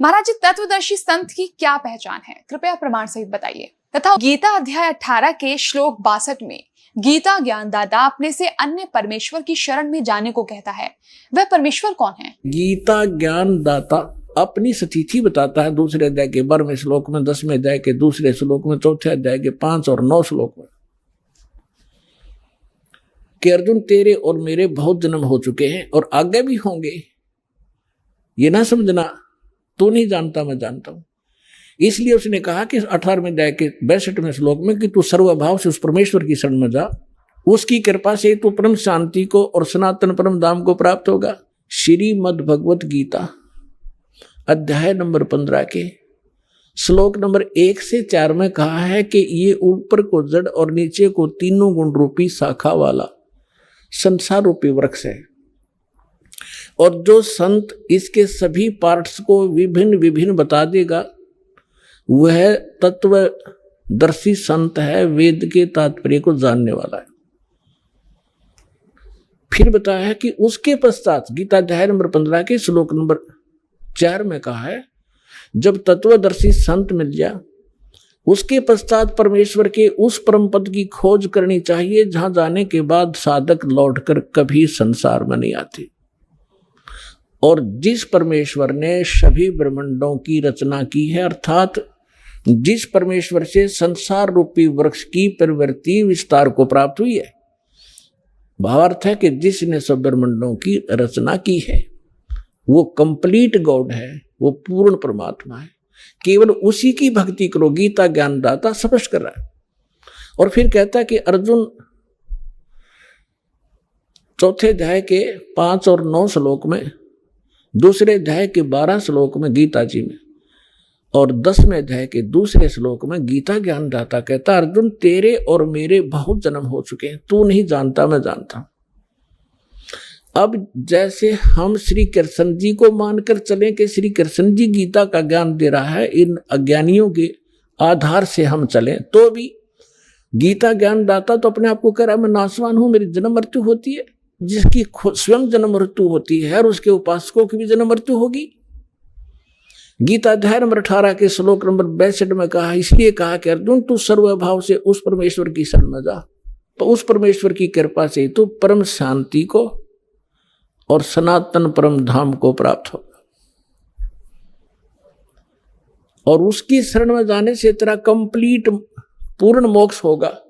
महाराज जी, तत्वदर्शी संत की क्या पहचान है? कृपया प्रमाण सहित बताइए। तथा गीता अध्याय 18 के श्लोक 62 में गीता ज्ञानदाता अपने से अन्य परमेश्वर की शरण में जाने को कहता है। वह परमेश्वर कौन है? गीता ज्ञानदाता अपनी स्थिति बताता है दूसरे अध्याय के 12वें श्लोक में, 10वें अध्याय के दूसरे श्लोक में, चौथे अध्याय के 5 और 9 श्लोक में कि अर्जुन तेरे और मेरे बहुत जन्म हो चुके हैं और आगे भी होंगे। ये ना समझना तू नहीं जानता मैं जानता हूं। इसलिए उसने कहा कि 18वें अध्याय के 62वें श्लोक में कि तू सर्वभाव से उस परमेश्वर की शरण में जा, उसकी कृपा से तू परम शांति को और सनातन परम धाम को प्राप्त होगा। श्रीमद् भगवत गीता अध्याय नंबर 15 के श्लोक नंबर 1 से 4 में कहा है कि ये ऊपर को जड़ और नीचे को तीनों गुण रूपी शाखा वाला संसार रूपी वृक्ष है, और जो संत इसके सभी पार्ट्स को विभिन्न विभिन्न बता देगा वह तत्वदर्शी संत है, वेद के तात्पर्य को जानने वाला है। फिर बताया है कि उसके पश्चात गीता अध्याय नंबर 15 के श्लोक नंबर 4 में कहा है जब तत्वदर्शी संत मिल जाए उसके पश्चात परमेश्वर के उस परम पद की खोज करनी चाहिए जहां जाने के बाद साधक लौटकर कभी संसार में नहीं आते। और जिस परमेश्वर ने सभी ब्रह्मांडों की रचना की है, अर्थात जिस परमेश्वर से संसार रूपी वृक्ष की प्रवृत्ति विस्तार को प्राप्त हुई है, भावार्थ है कि जिसने सब ब्रह्मांडों की रचना की है वो कंप्लीट गॉड है, वो पूर्ण परमात्मा है। केवल उसी की भक्ति करो, गीता ज्ञानदाता स्पष्ट कर रहा है। और फिर कहता है कि अर्जुन चौथे अध्याय के 5 और 9 श्लोक में, दूसरे अध्याय के 12 श्लोक में गीता जी में, और 10वें अध्याय के दूसरे श्लोक में गीता ज्ञानदाता कहता अर्जुन तेरे और मेरे बहुत जन्म हो चुके हैं, तू नहीं जानता मैं जानता हूं। अब जैसे हम श्री कृष्ण जी को मानकर चलें कि श्री कृष्ण जी गीता का ज्ञान दे रहा है, इन अज्ञानियों के आधार से हम चलें तो भी गीता ज्ञानदाता तो अपने आप को कह रहा है मैं नाशवान हूं, मेरी जन्म मृत्यु होती है। जिसकी स्वयं जन्म मृत्यु होती है और उसके उपासकों की भी जन्म मृत्यु होगी। गीता अध्याय नंबर 18 के श्लोक नंबर 62 में कहा, इसलिए कहा कि अर्जुन तू सर्वभाव से उस परमेश्वर की शरण में जा, तो उस परमेश्वर की कृपा से तू परम शांति को और सनातन परम धाम को प्राप्त होगा। और उसकी शरण में जाने से तेरा कंप्लीट पूर्ण मोक्ष होगा।